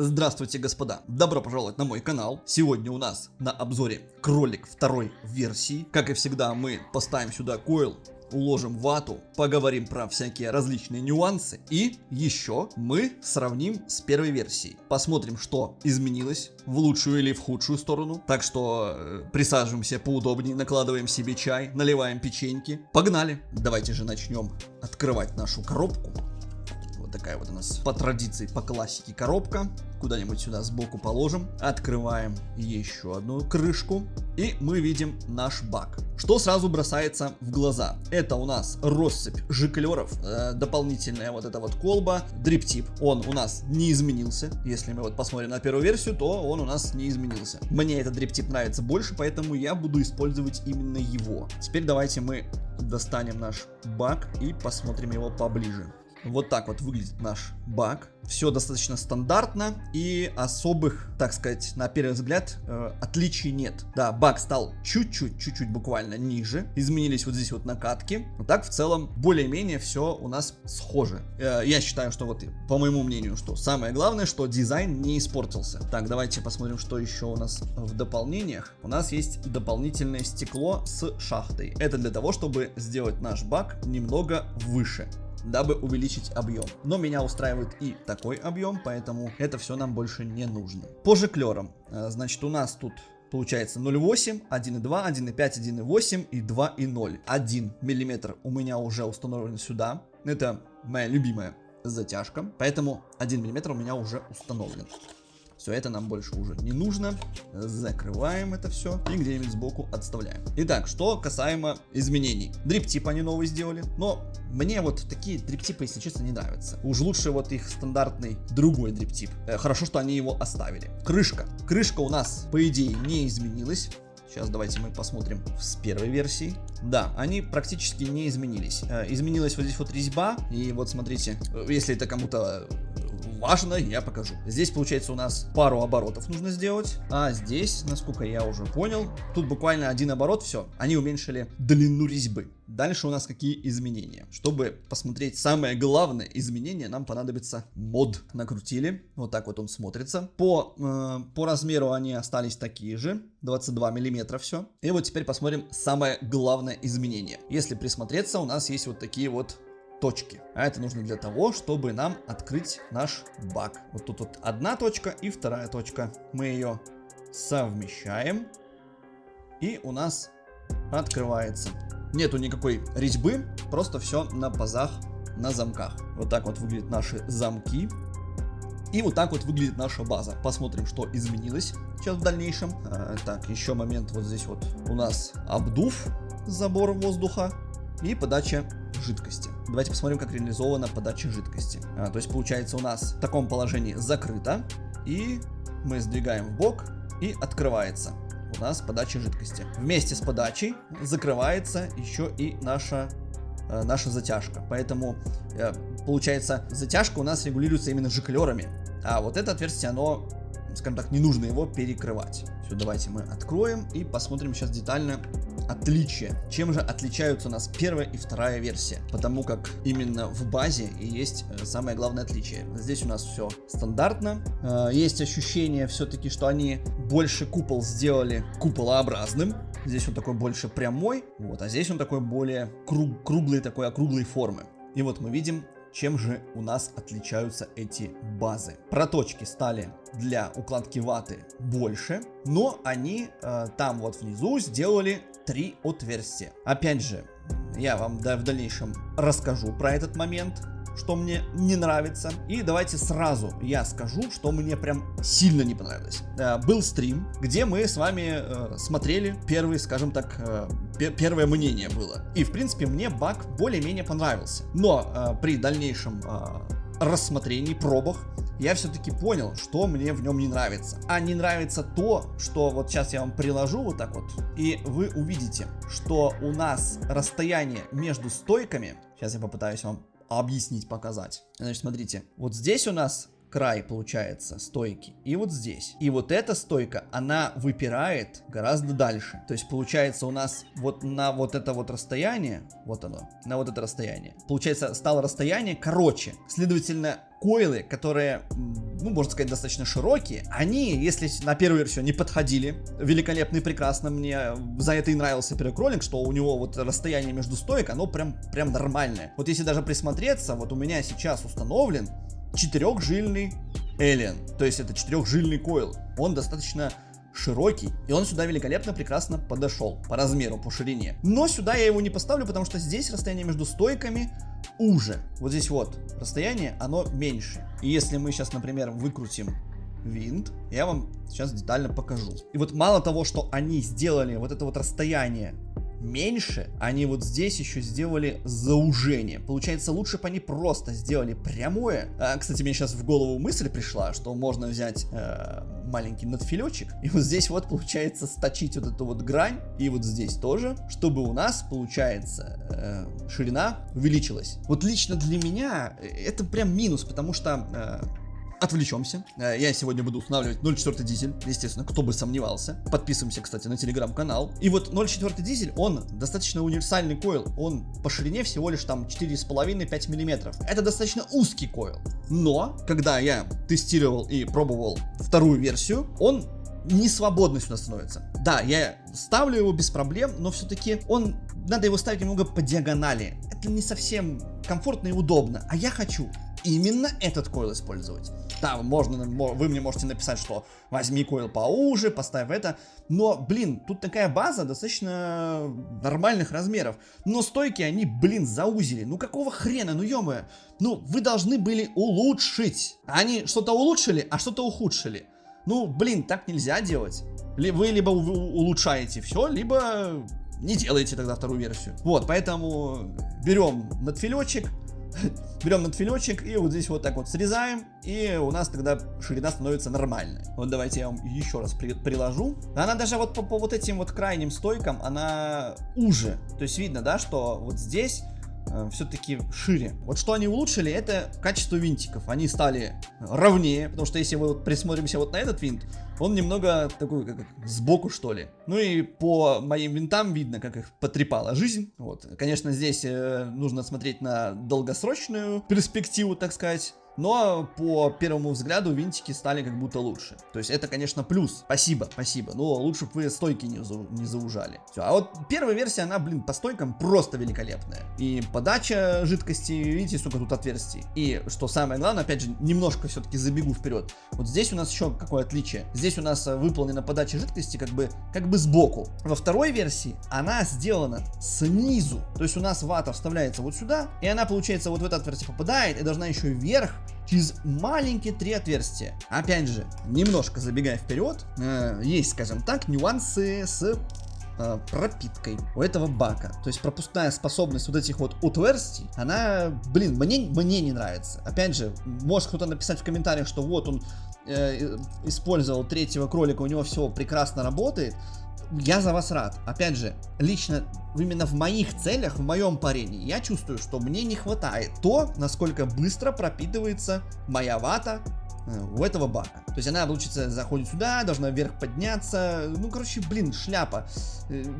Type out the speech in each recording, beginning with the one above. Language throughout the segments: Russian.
Здравствуйте, господа! Добро пожаловать на мой канал. Сегодня у нас на обзоре кролик второй версии. Как и всегда, мы поставим сюда койл, уложим вату, поговорим про всякие различные нюансы. И еще мы сравним с первой версией. Посмотрим, что изменилось, в лучшую или в худшую сторону. Так что присаживаемся поудобнее, накладываем себе чай, наливаем печеньки. Погнали! Давайте же начнем открывать нашу коробку. Вот такая вот у нас по традиции, по классике коробка. Куда-нибудь сюда сбоку положим. Открываем еще одну крышку. И мы видим наш бак. Что сразу бросается в глаза? Это у нас россыпь жиклеров. Дополнительная вот эта вот колба. Дриптип. Он у нас не изменился. Если мы вот посмотрим на первую версию, то он у нас не изменился. Мне этот дриптип нравится больше, поэтому я буду использовать именно его. Теперь давайте мы достанем наш бак и посмотрим его поближе. Вот так вот выглядит наш бак. Все достаточно стандартно и особых, так сказать, на первый взгляд, отличий нет. Да, бак стал чуть-чуть буквально ниже. Изменились вот здесь вот накатки. Но так в целом более-менее все у нас схоже. Я считаю, что вот, по моему мнению, что самое главное, что дизайн не испортился. Так, давайте посмотрим, что еще у нас в дополнениях. У нас есть дополнительное стекло с шахтой. Это для того, чтобы сделать наш бак немного выше, дабы увеличить объем. Но меня устраивает и такой объем, поэтому это все нам больше не нужно. По жиклерам, значит, у нас тут получается 0,8, 1,2, 1,5, 1,8 и 2,0. 1 мм у меня уже установлен сюда. Это моя любимая затяжка, поэтому 1 мм у меня уже установлен. Все это нам больше уже не нужно. Закрываем это все и где-нибудь сбоку отставляем. Итак, что касаемо изменений. Дриптип они новый сделали. Но мне вот такие дриптипы, если честно, не нравятся. Уж лучше вот их стандартный другой дриптип. Хорошо, что они его оставили. Крышка. Крышка у нас, по идее, не изменилась. Сейчас давайте мы посмотрим с первой версии. Да, они практически не изменились. Изменилась вот здесь вот резьба. И вот смотрите, если это кому-то важно, я покажу. Здесь получается у нас пару оборотов нужно сделать. А здесь, насколько я уже понял, тут буквально один оборот, все. Они уменьшили длину резьбы. Дальше у нас какие изменения? Чтобы посмотреть самое главное изменение, нам понадобится мод. Накрутили. Вот так вот он смотрится. По размеру они остались такие же. 22 миллиметра все. И вот теперь посмотрим самое главное изменение. Если присмотреться, у нас есть вот такие вот точки. А это нужно для того, чтобы нам открыть наш бак. Вот тут вот одна точка и вторая точка. Мы ее совмещаем. И у нас открывается. Нету никакой резьбы, просто все на пазах, на замках. Вот так вот выглядят наши замки. И вот так вот выглядит наша база. Посмотрим, что изменилось сейчас в дальнейшем. Так, еще момент. Вот здесь вот у нас обдув, забор воздуха и подача жидкости. Давайте посмотрим, как реализована подача жидкости. То есть получается у нас в таком положении закрыто. И мы сдвигаем в бок и открывается у нас подача жидкости. Вместе с подачей закрывается еще и наша затяжка. Поэтому получается затяжка у нас регулируется именно жиклерами. А вот это отверстие, оно, скажем так, не нужно его перекрывать. Все, давайте мы откроем и посмотрим сейчас детально отличия. Чем же отличаются у нас первая и вторая версия? Потому как именно в базе и есть самое главное отличие. Здесь у нас все стандартно. Есть ощущение все-таки, что они больше купол сделали куполообразным. Здесь он такой больше прямой, вот, а здесь он такой более круглый, такой округлой формы. И вот мы видим, чем же у нас отличаются эти базы. Проточки стали для укладки ваты больше, но они там вот внизу сделали 3 отверстия. Опять же, я вам в дальнейшем расскажу про этот момент, что мне не нравится. И давайте сразу я скажу, что мне прям сильно не понравилось. Был стрим, где мы с вами смотрели первый, скажем так, первое мнение было. И в принципе мне бак более-менее понравился. Но при дальнейшем рассмотрении, пробах, я все-таки понял, что мне в нем не нравится. А не нравится то, что вот сейчас я вам приложу вот так вот, и вы увидите, что у нас расстояние между стойками, сейчас я попытаюсь вам объяснить, показать. Значит, смотрите, вот здесь у нас край получается стойки, и вот здесь. И вот эта стойка, она выпирает гораздо дальше. То есть получается у нас вот на вот это вот расстояние, вот оно, на вот это расстояние, получается стало расстояние короче. Следовательно, койлы, которые, ну, можно сказать, достаточно широкие, они, если на первую версию не подходили великолепно и прекрасно, мне за это и нравился первый кролик, что у него вот расстояние между стоек, оно прям нормальное. Вот если даже присмотреться, вот у меня сейчас установлен 4-жильный Alien, то есть это 4-жильный койл, он достаточно широкий, и он сюда великолепно, прекрасно подошел по размеру, по ширине. Но сюда я его не поставлю, потому что здесь расстояние между стойками уже. Вот здесь вот расстояние, оно меньше. И если мы сейчас, например, выкрутим винт, я вам сейчас детально покажу. И вот мало того, что они сделали вот это вот расстояние меньше, они вот здесь еще сделали заужение. Получается, лучше бы они просто сделали прямое. Кстати, мне сейчас в голову мысль пришла, что можно взять маленький надфилечек и вот здесь вот, получается, сточить вот эту вот грань, и вот здесь тоже, чтобы у нас, получается, ширина увеличилась. Вот лично для меня это прям минус, потому что отвлечемся. Я сегодня буду устанавливать 0.4 дизель, естественно, кто бы сомневался. Подписываемся, кстати, на телеграм-канал. И вот 0.4 дизель, он достаточно универсальный койл. Он по ширине всего лишь там 4,5-5 мм. Это достаточно узкий койл. Но, когда я тестировал и пробовал вторую версию, он не свободно сюда становится. Да, я ставлю его без проблем, но все-таки надо его ставить немного по диагонали. Это не совсем комфортно и удобно. А я хочу именно этот койл использовать. Да, вы мне можете написать, что возьми койл поуже, поставь это. Но, блин, тут такая база достаточно нормальных размеров. Но стойки они, блин, заузили. Ну какого хрена, ну ё-моё. Ну, вы должны были улучшить. Они что-то улучшили, а что-то ухудшили. Ну, блин, так нельзя делать. Вы либо улучшаете все, либо не делаете тогда вторую версию. Вот, поэтому берем надфилечек. Берем надфилечек и вот здесь вот так вот срезаем, и у нас тогда ширина становится нормальной. Вот давайте я вам еще раз приложу. Она даже вот по вот этим вот крайним стойкам, она уже. То есть видно, да, что вот здесь все-таки шире. Вот что они улучшили, это качество винтиков. Они стали ровнее, потому что если мы вот присмотримся вот на этот винт, он немного такой, как сбоку, что ли. Ну и по моим винтам видно, как их потрепала жизнь. Вот. Конечно, здесь нужно смотреть на долгосрочную перспективу, так сказать. Но по первому взгляду винтики стали как будто лучше. То есть это, конечно, плюс. Спасибо. Но лучше бы вы стойки не заужали. Все. А вот первая версия, она, блин, по стойкам просто великолепная. И подача жидкости, видите, сколько тут отверстий. И что самое главное, опять же, немножко все-таки забегу вперед. Вот здесь у нас еще какое отличие. Здесь у нас выполнена подача жидкости как бы сбоку. Во второй версии она сделана снизу. То есть у нас вата вставляется вот сюда, и она, получается, вот в это отверстие попадает, и должна еще вверх через маленькие 3 отверстия. Опять же, немножко забегая вперед, есть, скажем так, нюансы с пропиткой у этого бака. То есть пропускная способность вот этих вот отверстий, она, блин, мне не нравится. Опять же, может кто-то написать в комментариях, что вот он использовал третьего кролика, у него все прекрасно работает. Я за вас рад. Опять же, лично именно в моих целях, в моем парении, я чувствую, что мне не хватает то, насколько быстро пропитывается моя вата у этого бака. То есть она, получится, заходит сюда, должна вверх подняться. Ну, короче, блин, шляпа.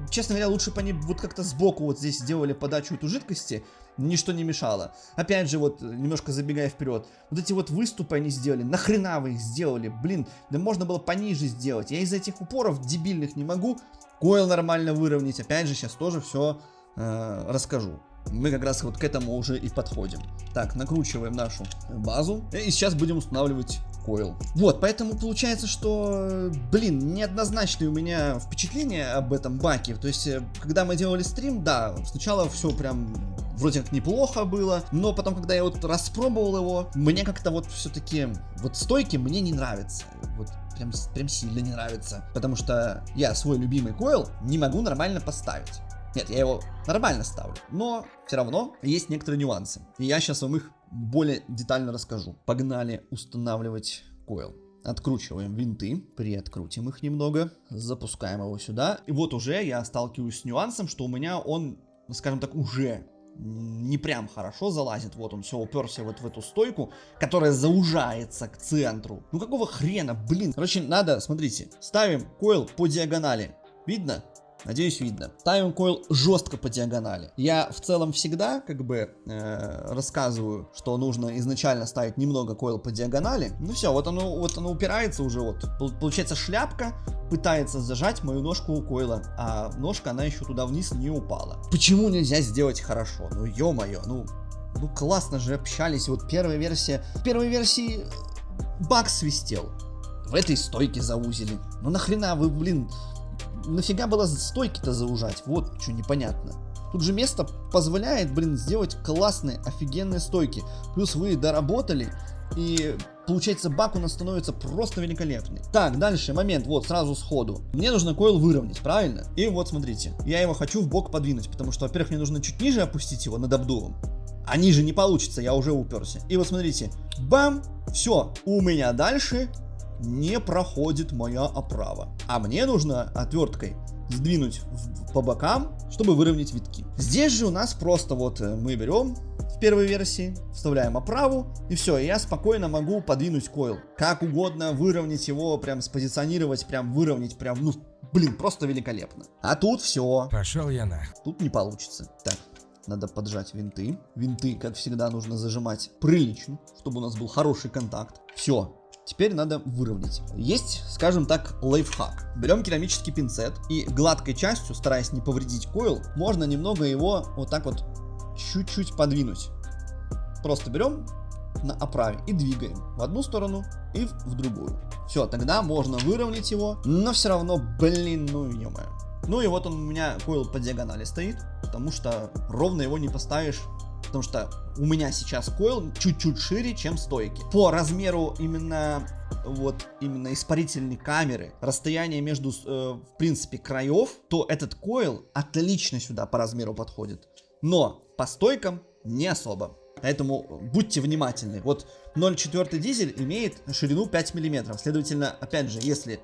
Честно говоря, лучше бы они вот как-то сбоку вот здесь сделали подачу этой жидкости. Ничто не мешало. Опять же, вот, немножко забегая вперед. Вот эти вот выступы они сделали. Нахрена вы их сделали? Блин, да можно было пониже сделать. Я из-за этих упоров дебильных не могу койл нормально выровнять. Опять же, сейчас тоже все расскажу. Мы как раз вот к этому уже и подходим. Так, накручиваем нашу базу. И сейчас будем устанавливать койл. Вот, поэтому получается, что, блин, неоднозначное у меня впечатление об этом баке. То есть, когда мы делали стрим, да, сначала все прям вроде как неплохо было, но потом, когда я вот распробовал его, мне как-то вот все-таки вот стойки мне не нравятся. Вот прям сильно не нравится. Потому что я свой любимый койл не могу нормально поставить. Нет, я его нормально ставлю, но все равно есть некоторые нюансы. И я сейчас вам их более детально расскажу. Погнали устанавливать койл. Откручиваем винты, приоткрутим их немного, запускаем его сюда. И вот уже я сталкиваюсь с нюансом, что у меня он, скажем так, уже не прям хорошо залазит. Вот он все уперся вот в эту стойку, которая заужается к центру. Ну какого хрена, блин. Короче, надо, смотрите, ставим койл по диагонали. Видно? Надеюсь, видно. Ставим койл жестко по диагонали. Я в целом всегда как бы рассказываю, что нужно изначально ставить немного койл по диагонали. Ну все, вот оно упирается уже. Вот получается, шляпка пытается зажать мою ножку у койла, а ножка, она еще туда вниз не упала. Почему нельзя сделать хорошо? Ну ё-моё, ну классно же общались. Вот в первой версии баг свистел. В этой стойке заузили. Ну нахрена вы, блин, нафига было стойки-то заужать? Вот что непонятно. Тут же место позволяет, блин, сделать классные, офигенные стойки. Плюс вы доработали, и получается баг у нас становится просто великолепный. Так, дальше момент, вот сразу сходу. Мне нужно койл выровнять, правильно? И вот смотрите, я его хочу в бок подвинуть, потому что, во-первых, мне нужно чуть ниже опустить его над обдувом. А ниже не получится, я уже уперся. И вот смотрите, бам, все, у меня дальше не проходит моя оправа. А мне нужно отверткой сдвинуть по бокам, чтобы выровнять витки. Здесь же у нас просто вот мы берем в первой версии, вставляем оправу, и все, и я спокойно могу подвинуть койл. Как угодно выровнять его, прям спозиционировать, прям выровнять, прям, ну, блин, просто великолепно. А тут все. Пошел я на. Тут не получится. Так, надо поджать винты. Винты, как всегда, нужно зажимать прилично, чтобы у нас был хороший контакт. Все. Теперь надо выровнять. Есть, скажем так, лайфхак. Берем керамический пинцет и гладкой частью, стараясь не повредить койл, можно немного его вот так вот чуть-чуть подвинуть. Просто берем на оправе и двигаем в одну сторону и в другую. Все, тогда можно выровнять его, но все равно, блин, ну ё-моё. Ну и вот он у меня койл по диагонали стоит, потому что ровно его не поставишь. Потому что у меня сейчас койл чуть-чуть шире, чем стойки. По размеру именно испарительной камеры, расстояние между, в принципе, краев, то этот койл отлично сюда по размеру подходит. Но по стойкам не особо. Поэтому будьте внимательны. Вот 0,4 дизель имеет ширину 5 мм. Следовательно, опять же, если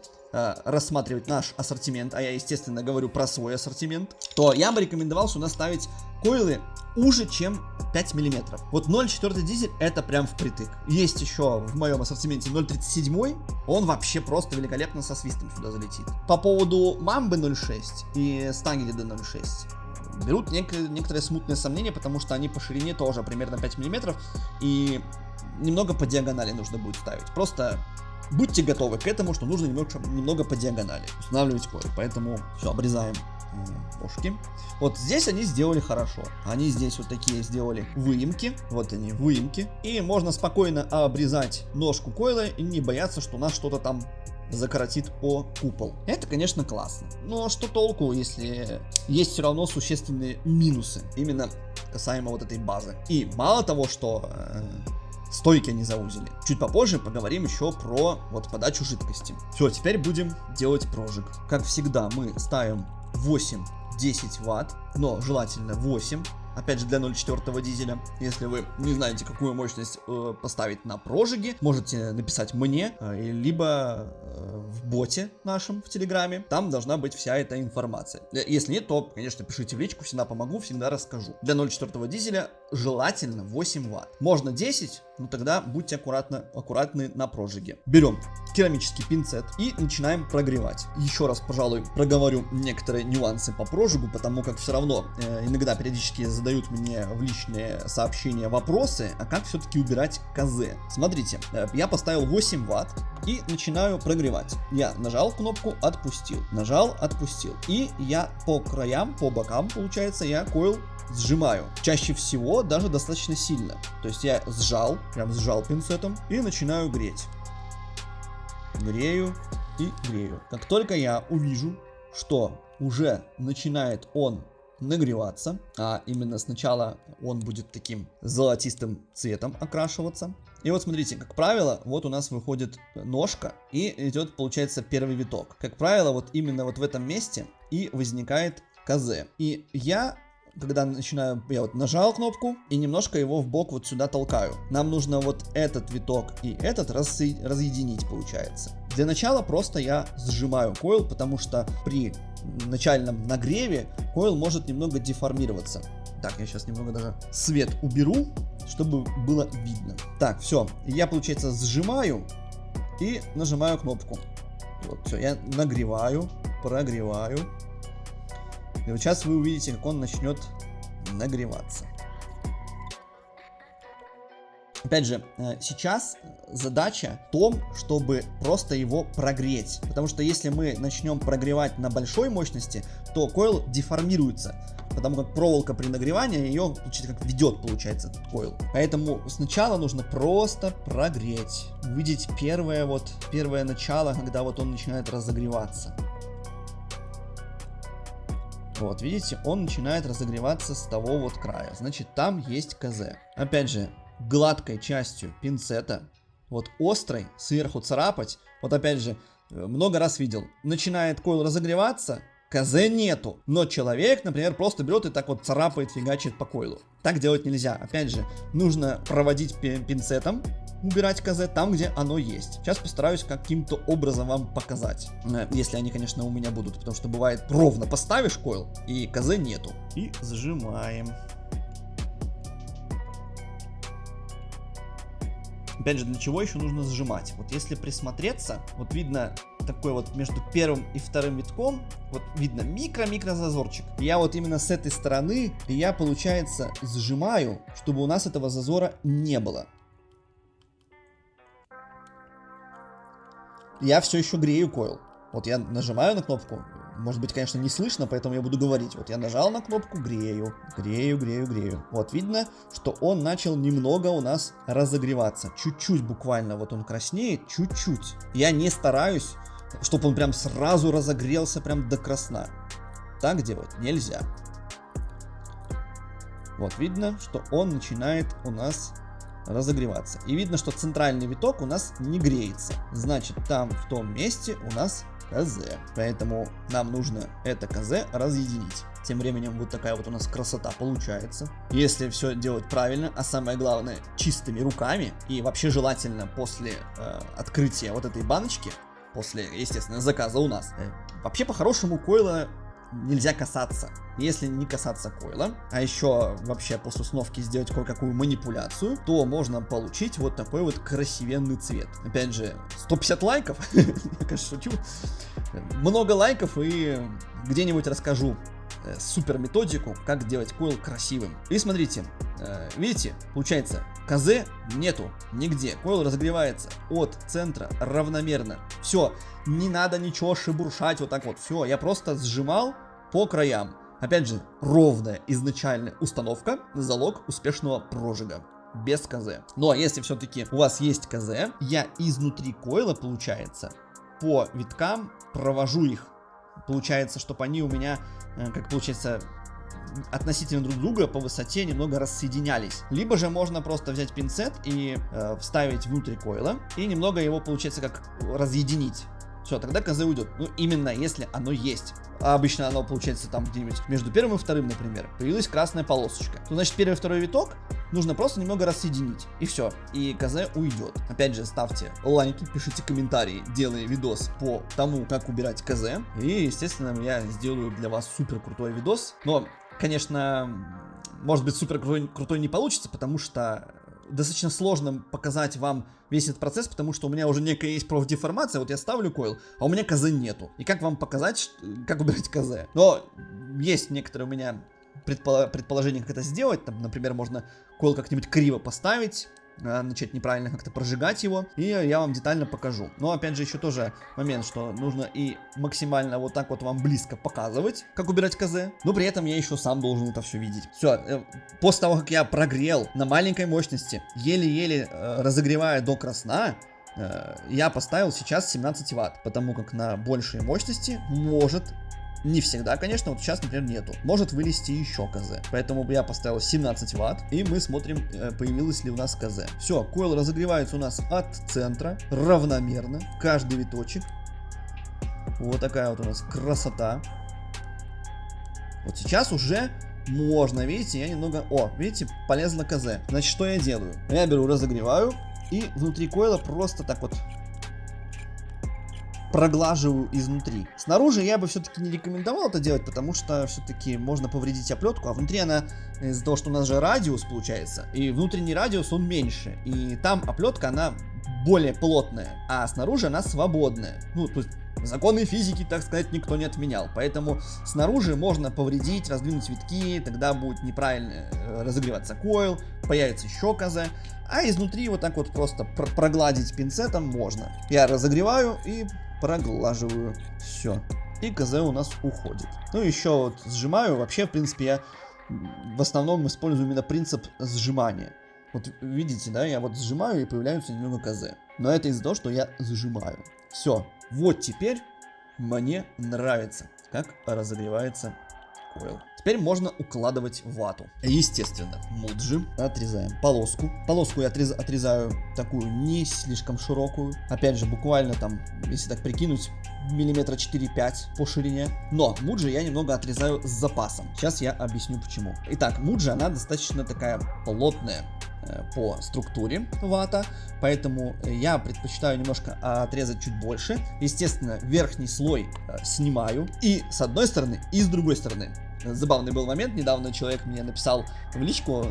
рассматривать наш ассортимент, а я, естественно, говорю про свой ассортимент, то я бы рекомендовал сюда ставить койлы уже, чем 5 мм. Вот 0,4 дизель это прям впритык. Есть еще в моем ассортименте 0,37, он вообще просто великолепно со свистом сюда залетит. По поводу Мамбы 0,6 и Стагерида 0,6 берут некоторые смутные сомнения, потому что они по ширине тоже примерно 5 мм, и немного по диагонали нужно будет ставить. Просто будьте готовы к этому, что нужно немного по диагонали устанавливать койл. Поэтому все, обрезаем ножки. Вот здесь они сделали хорошо. Они здесь вот такие сделали выемки. Вот они, выемки. И можно спокойно обрезать ножку койла и не бояться, что у нас что-то там закоротит по купол. Это, конечно, классно. Но что толку, если есть все равно существенные минусы, именно касаемо вот этой базы. И мало того, что стойки они заузили. Чуть попозже поговорим еще про вот подачу жидкости. Все, теперь будем делать прожиг. Как всегда, мы ставим 8-10 ватт, но желательно 8. Опять же, для 0,4 дизеля. Если вы не знаете, какую мощность поставить на прожиге, можете написать мне, либо в боте нашем в Телеграме. Там должна быть вся эта информация. Если нет, то, конечно, пишите в личку, всегда помогу, всегда расскажу. Для 0,4 дизеля желательно 8 ватт. Можно 10, но тогда будьте аккуратны на прожиге. Берем керамический пинцет и начинаем прогревать. Еще раз, пожалуй, проговорю некоторые нюансы по прожигу, потому как все равно иногда периодически задают мне в личные сообщения вопросы, а как все-таки убирать КЗ. Смотрите, я поставил 8 ватт и начинаю прогревать. Я нажал кнопку, отпустил, нажал, отпустил. И я по краям, по бокам, получается, я койл сжимаю. Чаще всего даже достаточно сильно. То есть я прям сжал пинцетом и начинаю греть. Грею и грею. Как только я увижу, что уже начинает он нагреваться, а именно сначала он будет таким золотистым цветом окрашиваться. И вот смотрите, как правило, вот у нас выходит ножка и идет, получается, первый виток. Как правило, вот именно вот в этом месте и возникает КЗ. И я вот нажал кнопку и немножко его в бок вот сюда толкаю. Нам нужно вот этот виток и этот разъединить, получается. Для начала просто я сжимаю койл, потому что при начальном нагреве койл может немного деформироваться. Так, я сейчас немного даже свет уберу, чтобы было видно. Так, все, я, получается, сжимаю и нажимаю кнопку. Вот, все, я нагреваю, прогреваю. И вот сейчас вы увидите, как он начнет нагреваться. Опять же, сейчас задача в том, чтобы просто его прогреть. Потому что если мы начнем прогревать на большой мощности, то койл деформируется. Потому как проволока при нагревании ее как ведет, получается, этот койл. Поэтому сначала нужно просто прогреть. Увидеть первое начало, когда вот он начинает разогреваться. Вот, видите, он начинает разогреваться с того вот края. Значит, там есть КЗ. Опять же, гладкой частью пинцета, вот острой, сверху царапать, вот опять же, много раз видел, начинает койл разогреваться, КЗ нету, но человек, например, просто берет и так вот царапает, фигачит по койлу. Так делать нельзя. Опять же, нужно проводить пинцетом, убирать КЗ там, где оно есть. Сейчас постараюсь каким-то образом вам показать, если они, конечно, у меня будут, потому что бывает, ровно поставишь койл и КЗ нету. И зажимаем. Опять же, для чего еще нужно сжимать? Вот если присмотреться, вот видно такой вот между первым и вторым витком, вот видно микро-микро зазорчик. Я вот именно с этой стороны, я, получается, сжимаю, чтобы у нас этого зазора не было. Я все еще грею койл. Вот я нажимаю на кнопку. Может быть, конечно, не слышно, поэтому я буду говорить. Вот я нажал на кнопку, грею. Вот видно, что он начал немного у нас разогреваться. Чуть-чуть буквально, вот он краснеет, чуть-чуть. Я не стараюсь, чтобы он прям сразу разогрелся прям до красна. Так делать нельзя. Вот видно, что он начинает у нас разогреваться. И видно, что центральный виток у нас не греется. Значит, там в том месте у нас КЗ. Поэтому нам нужно это КЗ разъединить. Тем временем вот такая вот у нас красота получается. Если все делать правильно, а самое главное чистыми руками, и вообще желательно после открытия вот этой баночки, после, естественно, заказа у нас, вообще по-хорошему койла нельзя касаться. Если не касаться койла, а еще вообще после установки сделать кое-какую манипуляцию, то можно получить вот такой вот красивенный цвет. Опять же, 150 лайков, я, конечно, шучу. Много лайков и где-нибудь расскажу супер методику, как делать койл красивым. И смотрите, видите, получается, КЗ нету нигде. Койл разогревается от центра равномерно. Все, не надо ничего шебуршать вот так вот. Все, я просто сжимал по краям. Опять же, ровная изначальная установка — залог успешного прожига. Без КЗ. Ну а если все-таки у вас есть КЗ, я изнутри койла, получается, по виткам провожу их. Получается, чтобы они у меня, как получается, относительно друг друга по высоте немного рассоединялись. Либо же можно просто взять пинцет и вставить внутрь койла и немного его, получается, как разъединить. Все, тогда КЗ уйдет. Ну, именно если оно есть. А обычно оно, получается, там где-нибудь между первым и вторым, например, появилась красная полосочка. То, значит, первый и второй виток нужно просто немного рассоединить. И все. И КЗ уйдет. Опять же, ставьте лайки, пишите комментарии, делая видос по тому, как убирать КЗ. И, естественно, я сделаю для вас супер крутой видос. Но, конечно, может быть, супер крутой не получится, потому что достаточно сложно показать вам весь этот процесс, потому что у меня уже некая есть профдеформация, вот я ставлю койл, а у меня КЗ нету. И как вам показать, как убирать КЗ? Но есть некоторые у меня предположения, как это сделать. Там, например, можно койл как-нибудь криво поставить, начать неправильно как-то прожигать его, и я вам детально покажу. Но опять же еще тоже момент, что нужно и максимально вот так вот вам близко показывать, как убирать КЗ, но при этом я еще сам должен это все видеть. Все, после того, как я прогрел на маленькой мощности, еле-еле разогревая до красна, я поставил сейчас 17 Вт, потому как на большей мощности может, не всегда, конечно, вот сейчас, например, нету, может вылезти еще КЗ. Поэтому я поставил 17 Вт, и мы смотрим, появилось ли у нас КЗ. Все, койл разогревается у нас от центра, равномерно, каждый виточек. Вот такая вот у нас красота. Вот сейчас уже можно, видите, я немного... О, видите, полезла КЗ. Значит, что я делаю? Я беру, разогреваю, и внутри койла просто так вот проглаживаю изнутри. Снаружи я бы все-таки не рекомендовал это делать, потому что все-таки можно повредить оплетку, а внутри она, из-за того, что у нас же радиус получается, и внутренний радиус он меньше, и там оплетка она более плотная, а снаружи она свободная. Ну, то есть законы физики, так сказать, никто не отменял. Поэтому снаружи можно повредить, раздвинуть витки, тогда будет неправильно разогреваться койл, появится еще КЗ. А изнутри вот так вот просто прогладить пинцетом можно. Я разогреваю и проглаживаю. Все. И КЗ у нас уходит. Ну, еще вот сжимаю. Вообще, в принципе, я в основном использую именно принцип сжимания. Вот видите, да, я вот сжимаю и появляются немного КЗ. Но это из-за того, что я сжимаю. Все. Вот теперь мне нравится, как разогревается койл. Теперь можно укладывать вату. Естественно, муджи. Отрезаем полоску. Полоску я отрезаю такую не слишком широкую. Опять же, буквально там, если так прикинуть, миллиметра 4-5 по ширине. Но муджи я немного отрезаю с запасом. Сейчас я объясню почему. Итак, муджи, она достаточно такая плотная по структуре вата, поэтому я предпочитаю немножко отрезать чуть больше. Естественно, верхний слой снимаю и с одной стороны, и с другой стороны. Забавный был момент, недавно человек мне написал в личку,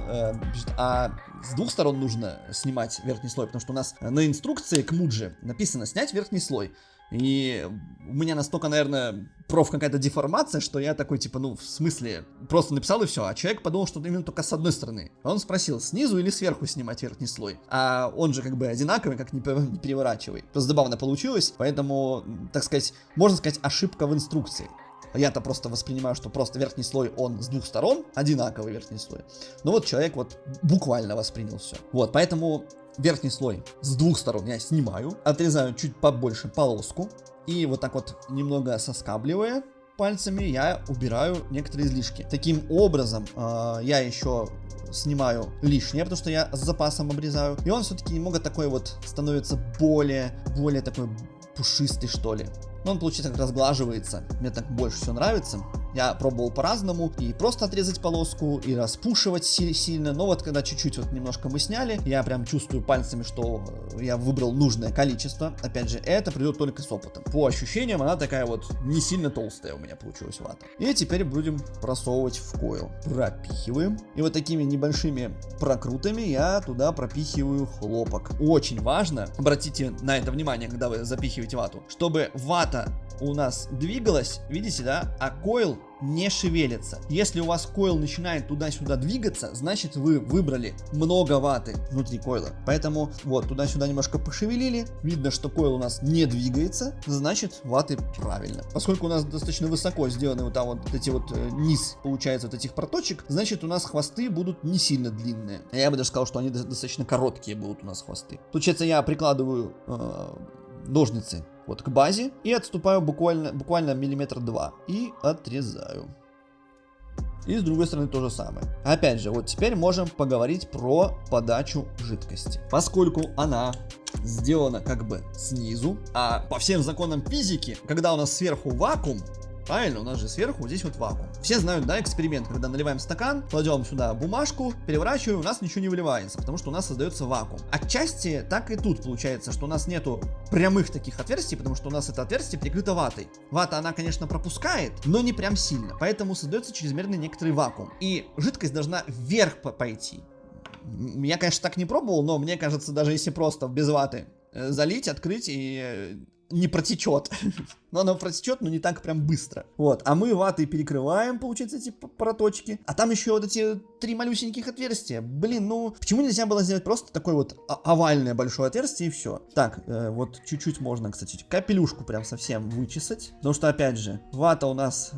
а с двух сторон нужно снимать верхний слой, потому что у нас на инструкции к муджи написано снять верхний слой. И у меня настолько, наверное, какая-то деформация, что я такой, типа, ну, в смысле, просто написал и все. А человек подумал, что именно только с одной стороны. Он спросил, снизу или сверху снимать верхний слой. А он же как бы одинаковый, как не переворачивай. Просто забавно получилось, поэтому, так сказать, можно сказать, ошибка в инструкции. Я-то просто воспринимаю, что просто верхний слой, он с двух сторон, одинаковый верхний слой. Но вот человек вот буквально воспринял все. Вот, поэтому верхний слой с двух сторон я снимаю, отрезаю чуть побольше полоску. И вот так вот немного соскабливая пальцами я убираю некоторые излишки. Таким образом я еще снимаю лишнее, потому что я с запасом обрезаю. И он все-таки немного такой вот становится более такой пушистый, что ли. Но он, получается, как разглаживается. Мне так больше все нравится. Я пробовал по-разному. И просто отрезать полоску, и распушивать сильно. Но вот когда чуть-чуть вот немножко мы сняли, я прям чувствую пальцами, что я выбрал нужное количество. Опять же, это придет только с опытом. По ощущениям, она такая вот не сильно толстая у меня получилась вата. И теперь будем просовывать в койл. Пропихиваем. И вот такими небольшими прокрутами я туда пропихиваю хлопок. Очень важно, обратите на это внимание, когда вы запихиваете вату, чтобы вата у нас двигалась, видите, да, а койл не шевелится. Если у вас койл начинает туда-сюда двигаться, значит вы выбрали много ваты внутри койла. Поэтому вот туда-сюда немножко пошевелили, видно, что койл у нас не двигается, значит ваты правильно. Поскольку у нас достаточно высоко сделаны вот там вот эти вот низ, получается, вот этих проточек, значит у нас хвосты будут не сильно длинные. Я бы даже сказал, что они достаточно короткие будут у нас хвосты. Получается, я прикладываю ножницы вот к базе и отступаю буквально миллиметр 2 и отрезаю. И с другой стороны то же самое. Опять же, вот теперь можем поговорить про подачу жидкости. Поскольку она сделана как бы снизу, а по всем законам физики, когда у нас сверху вакуум, правильно, у нас же сверху вот здесь вот вакуум. Все знают, да, эксперимент, когда наливаем стакан, кладем сюда бумажку, переворачиваем, у нас ничего не выливается, потому что у нас создается вакуум. Отчасти так и тут получается, что у нас нету прямых таких отверстий, потому что у нас это отверстие прикрыто ватой. Вата, она, конечно, пропускает, но не прям сильно, поэтому создается чрезмерный некоторый вакуум. И жидкость должна вверх пойти. Я, конечно, так не пробовал, но мне кажется, даже если просто без ваты залить, открыть и не протечет. Но она протечет, но не так прям быстро. Вот. А мы ватой перекрываем, получается, эти проточки. А там еще вот эти 3 малюсеньких отверстия. Блин, ну почему нельзя было сделать просто такое вот овальное большое отверстие и все? Так, вот чуть-чуть можно, кстати, капелюшку прям совсем вычесать. Потому что, опять же, вата у нас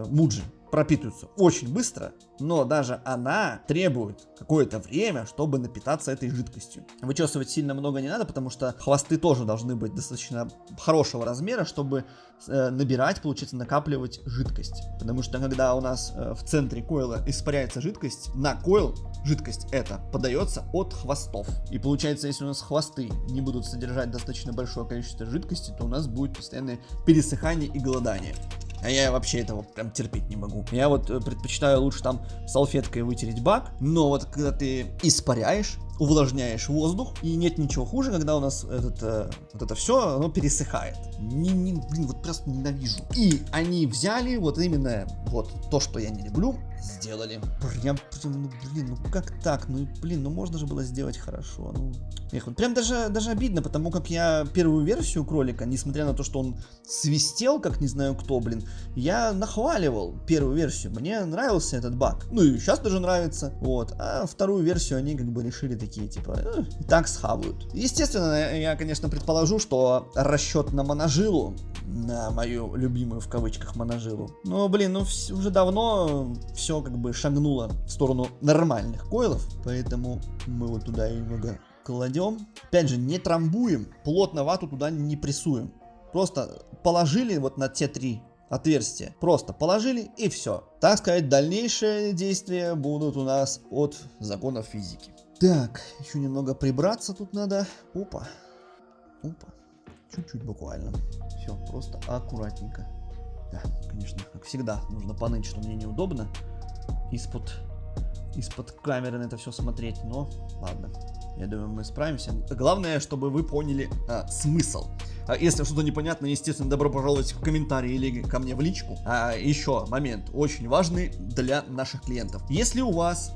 муджи пропитываются очень быстро, но даже она требует какое-то время, чтобы напитаться этой жидкостью. Вычесывать сильно много не надо, потому что хвосты тоже должны быть достаточно хорошего размера, чтобы набирать, получается, накапливать жидкость. Потому что когда у нас в центре койла испаряется жидкость, на койл жидкость эта подается от хвостов. И получается, если у нас хвосты не будут содержать достаточно большое количество жидкости, то у нас будет постоянное пересыхание и голодание. А я вообще этого прям терпеть не могу. Я вот предпочитаю лучше там салфеткой вытереть бак. Но вот когда ты испаряешь, увлажняешь воздух, и нет ничего хуже, когда у нас вот это все, оно пересыхает. Блин, вот просто ненавижу. И они взяли вот именно вот то, что я не люблю, сделали. Прям, ну блин, ну как так? Ну блин, ну можно же было сделать хорошо. Ну, вот прям даже обидно, потому как я первую версию кролика, несмотря на то, что он свистел, как не знаю кто, блин, я нахваливал первую версию. Мне нравился этот баг. Ну и сейчас даже нравится. Вот. А вторую версию они как бы решили такие, типа, и так схавают. Естественно, я, конечно, предположу, что расчет на моножилу, на мою любимую в кавычках моножилу. Но, блин, ну уже давно все как бы шагнуло в сторону нормальных койлов, поэтому мы вот туда немного кладем. Опять же, не трамбуем, плотно вату туда не прессуем. Просто положили вот на те 3 отверстия. Просто положили и все. Так сказать, дальнейшие действия будут у нас от законов физики. Так, еще немного прибраться тут надо. Опа. Опа. Чуть-чуть буквально. Все, просто аккуратненько. Да, конечно, как всегда, нужно поныть, что мне неудобно из-под камеры на это все смотреть, но ладно. Я думаю, мы справимся. Главное, чтобы вы поняли смысл. Если что-то непонятно, естественно, добро пожаловать в комментарии или ко мне в личку. Еще момент, очень важный для наших клиентов. Если у вас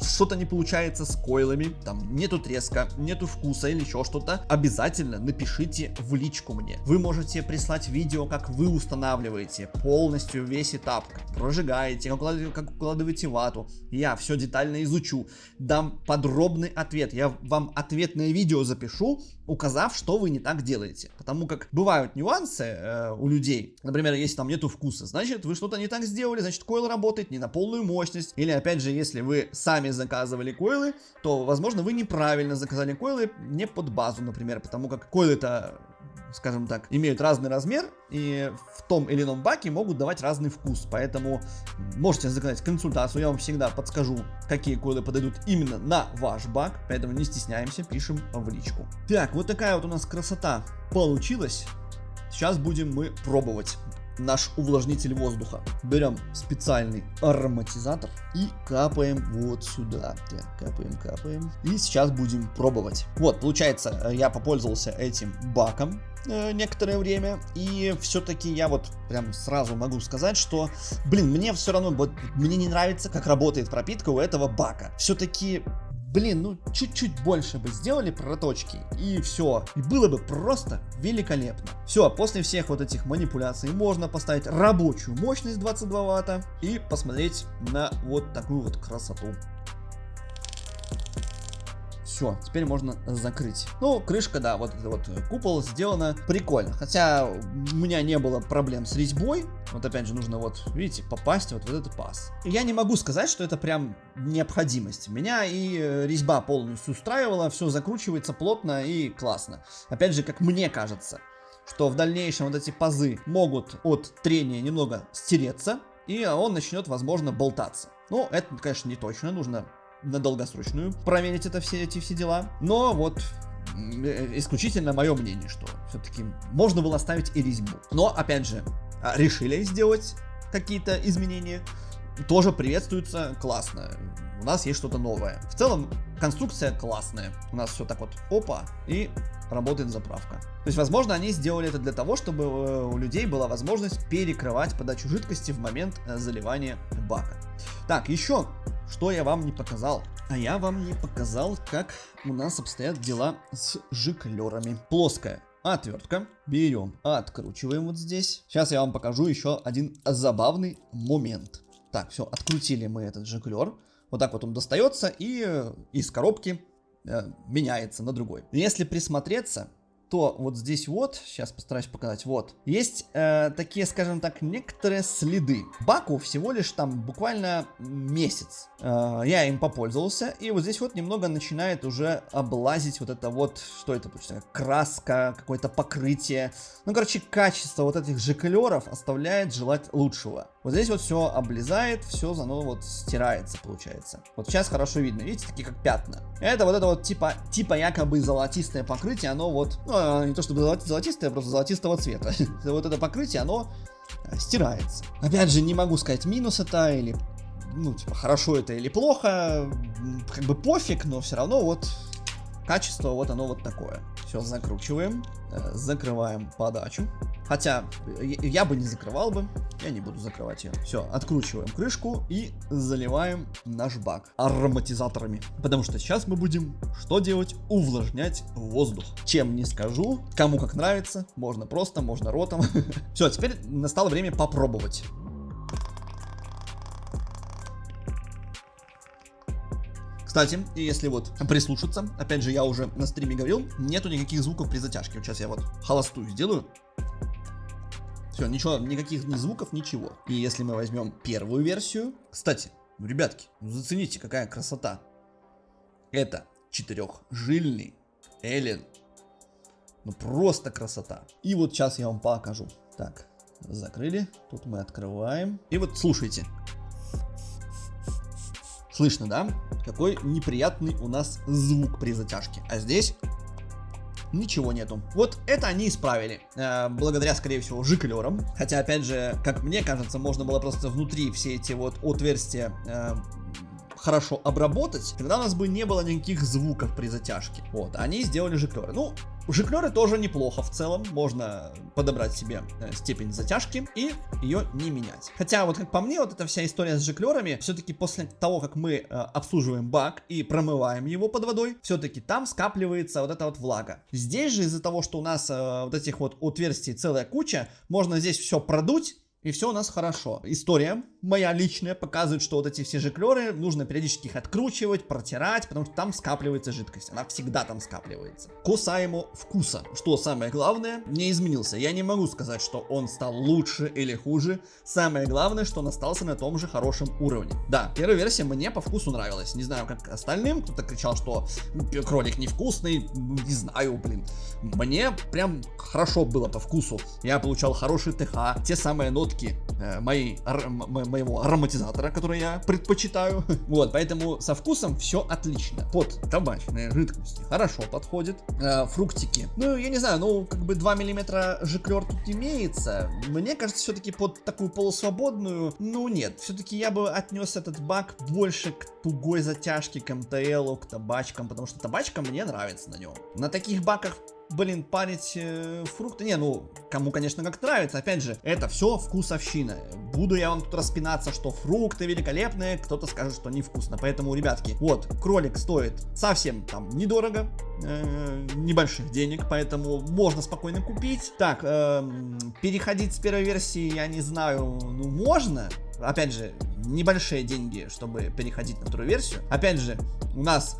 что-то не получается с койлами, там нету треска, нету вкуса или еще что-то, обязательно напишите в личку мне. Вы можете прислать видео, как вы устанавливаете полностью весь этап, как прожигаете, как укладываете вату. Я все детально изучу, дам подробный ответ. Я вам ответное видео запишу, указав, что вы не так делаете. Потому как бывают нюансы у людей. Например, если там нету вкуса, значит вы что-то не так сделали, значит койл работает не на полную мощность. Или опять же, если вы сами заказывали койлы, то возможно вы неправильно заказали койлы не под базу, например. Потому как койлы-то, скажем так, имеют разный размер и в том или ином баке могут давать разный вкус. Поэтому можете заказать консультацию, я вам всегда подскажу, какие койлы подойдут именно на ваш бак. Поэтому не стесняемся, пишем в личку. Так, вот такая вот у нас красота получилась. Сейчас будем мы пробовать наш увлажнитель воздуха. Берем специальный ароматизатор и капаем вот сюда. Так, капаем. И сейчас будем пробовать. Вот, получается, я попользовался этим баком некоторое время, и все-таки я вот прям сразу могу сказать, что, блин, мне все равно, вот, мне не нравится, как работает пропитка у этого бака. Все-таки, блин, ну чуть-чуть больше бы сделали проточки, и все, и было бы просто великолепно. Все, после всех вот этих манипуляций можно поставить рабочую мощность 22 ватта и посмотреть на вот такую вот красоту. Все, теперь можно закрыть. Ну, крышка, да, вот этот вот купол сделано прикольно. Хотя у меня не было проблем с резьбой. Вот опять же нужно вот, видите, попасть вот в этот паз. И я не могу сказать, что это прям необходимость. Меня и резьба полностью устраивала, все закручивается плотно и классно. Опять же, как мне кажется, что в дальнейшем вот эти пазы могут от трения немного стереться, и он начнет, возможно, болтаться. Ну, это, конечно, не точно, нужно на долгосрочную проверить эти все дела. Но вот исключительно мое мнение, что все-таки можно было ставить и резьбу. Но опять же, решили сделать какие-то изменения, тоже приветствуется, классно. У нас есть что-то новое. В целом конструкция классная. У нас все так вот опа, и работает заправка. То есть, возможно, они сделали это для того, чтобы у людей была возможность перекрывать подачу жидкости в момент заливания бака. Так, еще что я вам не показал. А я вам не показал, как у нас обстоят дела с жиклерами. Плоская отвертка. Берем, откручиваем вот здесь. Сейчас я вам покажу еще один забавный момент. Так, все, открутили мы этот жиклер. Вот так вот он достается и из коробки меняется на другой. Если присмотреться, то вот здесь вот, сейчас постараюсь показать, вот, есть такие, скажем так, некоторые следы. Баку всего лишь там буквально месяц. Я им попользовался, и вот здесь вот немного начинает уже облазить вот это вот, что это получится, краска, какое-то покрытие. Ну, короче, качество вот этих жиклеров оставляет желать лучшего. Вот здесь вот все облезает, все заново вот стирается, получается. Вот сейчас хорошо видно, видите, такие как пятна. Это вот типа якобы золотистое покрытие, оно вот, ну, не то чтобы золотистое, просто золотистого цвета. Вот это покрытие, оно стирается. Опять же, не могу сказать, минус это или, ну, типа, хорошо это или плохо, как бы пофиг, но все равно вот качество вот оно вот такое. Все, закручиваем, закрываем подачу. Хотя я бы не закрывал бы. Я не буду закрывать ее. Все, откручиваем крышку и заливаем наш бак ароматизаторами. Потому что сейчас мы будем что делать? Увлажнять воздух. Чем не скажу, кому как нравится. Можно просто, можно ротом. Все, теперь настало время попробовать. Кстати, если вот прислушаться, опять же, я уже на стриме говорил, нету никаких звуков при затяжке. Вот сейчас я вот холостую сделаю. Все, ничего, никаких ни звуков, ничего. И если мы возьмем первую версию... Кстати, ребятки, зацените, какая красота. Это 4-жильный Эллен. Ну просто красота. И вот сейчас я вам покажу. Так, закрыли. Тут мы открываем. И вот слушайте. Слышно, да? Какой неприятный у нас звук при затяжке. А здесь ничего нету. Вот это они исправили. Благодаря, скорее всего, жиклерам. Хотя, опять же, как мне кажется, можно было просто внутри все эти вот отверстия хорошо обработать. Тогда у нас бы не было никаких звуков при затяжке. Вот, они сделали жиклеры. Ну, жиклеры тоже неплохо в целом. Можно подобрать себе степень затяжки и ее не менять. Хотя, вот как по мне, вот эта вся история с жиклерами, все-таки после того, как мы обслуживаем бак и промываем его под водой, все-таки там скапливается вот эта вот влага. Здесь же из-за того, что у нас вот этих вот отверстий целая куча, можно здесь все продуть, и все у нас хорошо. История моя личная показывает, что вот эти все жиклеры нужно периодически их откручивать, протирать, потому что там скапливается жидкость. Она всегда там скапливается. Касаемо вкуса. Что самое главное, не изменился. Я не могу сказать, что он стал лучше или хуже. Самое главное, что он остался на том же хорошем уровне. Да, первая версия мне по вкусу нравилась. Не знаю, как остальным. Кто-то кричал, что кролик невкусный. Не знаю, блин. Мне прям хорошо было по вкусу. Я получал хороший ТХ. Те самые нотки моего ароматизатора, который я предпочитаю. Вот, поэтому со вкусом все отлично. Под табачные жидкости хорошо подходит. Фруктики. Ну, я не знаю, ну, как бы 2 мм жиклер тут имеется. Мне кажется, все-таки под такую полусвободную, ну, нет. Все-таки я бы отнес этот бак больше к тугой затяжке, к МТЛу, к табачкам, потому что табачка мне нравится на нем. На таких баках, блин, парить фрукты. Не, ну, кому, конечно, как нравится. Опять же, это все вкусовщина. Буду я вам тут распинаться, что фрукты великолепные, кто-то скажет, что невкусно. Поэтому, ребятки, вот, кролик стоит совсем там недорого, небольших денег, поэтому можно спокойно купить. Так, переходить с первой версии, я не знаю, ну, можно. Опять же, небольшие деньги, чтобы переходить на вторую версию. Опять же, у нас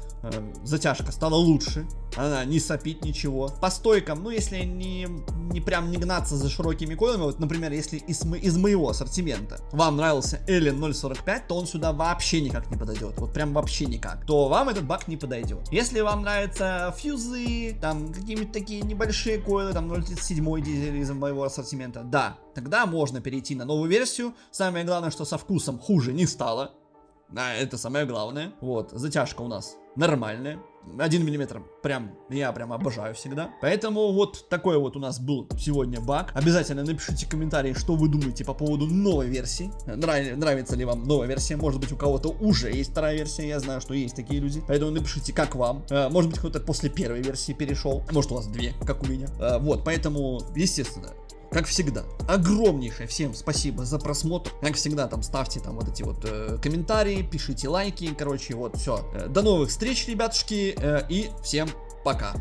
затяжка стала лучше, она не сопит ничего. По стойкам, ну, если не прям не гнаться за широкими койлами, вот, например, если из моего ассортимента вам нравился Эллен 0.45, то он сюда вообще никак не подойдет, вот прям вообще никак, то вам этот бак не подойдет. Если вам нравятся фьюзы, там какие-нибудь такие небольшие койлы, там 0.37 дизель из моего ассортимента, да, тогда можно перейти на новую версию. Самое главное, что со вкусом хуже не стало. Да, это самое главное. Вот, затяжка у нас нормальная. 1 мм я прям обожаю всегда. Поэтому вот такой вот у нас был сегодня баг. Обязательно напишите комментарии, что вы думаете по поводу новой версии. Нравится ли вам новая версия? Может быть, у кого-то уже есть вторая версия. Я знаю, что есть такие люди. Поэтому напишите, как вам. Может быть, кто-то после первой версии перешел. Может, у вас две, как у меня. Вот, поэтому, естественно, как всегда, огромнейшее всем спасибо за просмотр. Как всегда, там ставьте там вот эти вот комментарии, пишите лайки. Короче, вот все. До новых встреч, ребятушки, и всем пока.